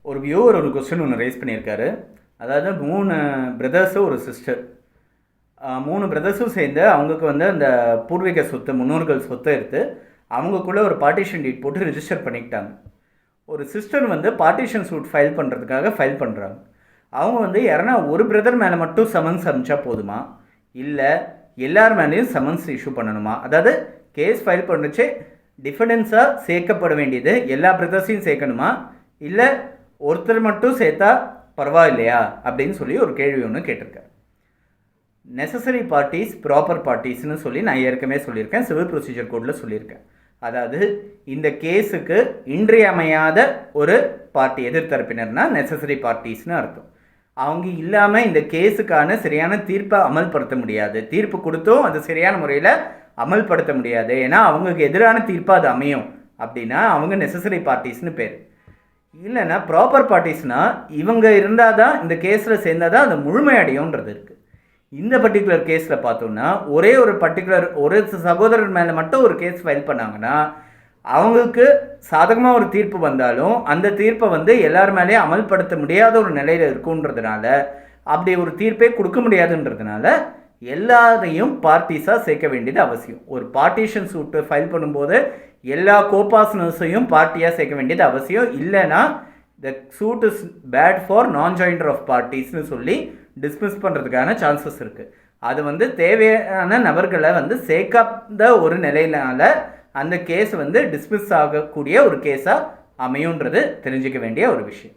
ஒரு வியூவர் ஒரு கொஸ்டின் ஒன்று ரைஸ் பண்ணியிருக்காரு. அதாவது 3 பிரதர்ஸு ஒரு சிஸ்டர். 3 பிரதர்ஸும் சேர்ந்து அவங்களுக்கு வந்து அந்த பூர்வீக சொத்து, முன்னோர்கள் சொத்தை எடுத்து அவங்களுக்குள்ளே ஒரு பார்ட்டிஷன் டீட் போட்டு ரிஜிஸ்டர் பண்ணிக்கிட்டாங்க. ஒரு சிஸ்டர் வந்து பார்ட்டிஷன் சூட் ஃபைல் பண்ணுறதுக்காக ஃபைல் பண்ணுறாங்க. அவங்க வந்து யாருன்னா ஒரு பிரதர் மேலே மட்டும் சமன்ஸ் அனுப்பிச்சா போதுமா, இல்லை எல்லார் மேலேயும் சமன்ஸ் இஷ்யூ பண்ணணுமா? அதாவது கேஸ் ஃபைல் பண்ணுறச்சே டிஃபெண்டன்ஸாக சேர்க்கப்பட வேண்டியது எல்லா பிரதர்ஸையும் சேர்க்கணுமா, இல்லை ஒருத்தர் மட்டும் சேர்த்தா பரவாயில்லையா அப்படின்னு சொல்லி ஒரு கேள்வி ஒன்று கேட்டிருக்காரு. நெசசரி பார்ட்டிஸ், ப்ராப்பர் பார்ட்டிஸ்னு சொல்லி நான் ஏற்கனவே சொல்லியிருக்கேன், சிவில் ப்ரொசீஜர் கோடில் சொல்லியிருக்கேன். அதாவது இந்த கேஸுக்கு இன்றியமையாத ஒரு பார்ட்டி எதிர்த்தரப்பினர்னா நெசசரி பார்ட்டிஸ்னு அர்த்தம். அவங்க இல்லாமல் இந்த கேஸுக்கான சரியான தீர்ப்பை அமல்படுத்த முடியாது, தீர்ப்பு கொடுத்தும் அது சரியான முறையில் அமல்படுத்த முடியாது, ஏன்னா அவங்களுக்கு எதிரான தீர்ப்பாக அது அமையும் அப்படின்னா அவங்க நெசசரி பார்ட்டிஸ்னு பேர். இல்லைன்னா ப்ராப்பர் பார்ட்டிஸ்னால் இவங்க இருந்தால் தான் இந்த கேஸில் சேர்ந்தால் தான் அது முழுமையடையும்ன்றது இருக்குது. இந்த பர்டிகுலர் கேஸில் பார்த்தோம்னா ஒரு சகோதரர் மேலே மட்டும் ஒரு கேஸ் ஃபைல் பண்ணாங்கன்னா அவங்களுக்கு சாதகமாக ஒரு தீர்ப்பு வந்தாலும் அந்த தீர்ப்பை வந்து எல்லார் மேலேயும் அமல்படுத்த முடியாத ஒரு நிலையில் இருக்குன்றதுனால, அப்படி ஒரு தீர்ப்பே கொடுக்க முடியாதுன்றதுனால எல்லாரையும் பார்ட்டிஸாக சேர்க்க வேண்டியது அவசியம். ஒரு பார்ட்டிஷன் சூட்டு ஃபைல் பண்ணும்போது எல்லா கோபார்ட்னர்ஸையும் பார்ட்டியாக சேர்க்க வேண்டியது அவசியம். இல்லைன்னா த சூட் இஸ் பேட் ஃபார் நான் ஜாயிண்டர் ஆஃப் பார்ட்டிஸ்னு சொல்லி டிஸ்மிஸ் பண்ணுறதுக்கான சான்சஸ் இருக்குது. அது வந்து தேவையான நபர்களை வந்து சேர்க்காத ஒரு நிலையினால அந்த கேஸ் வந்து டிஸ்மிஸ் ஆகக்கூடிய ஒரு கேஸாக அமையுன்றது தெரிஞ்சிக்க வேண்டிய ஒரு விஷயம்.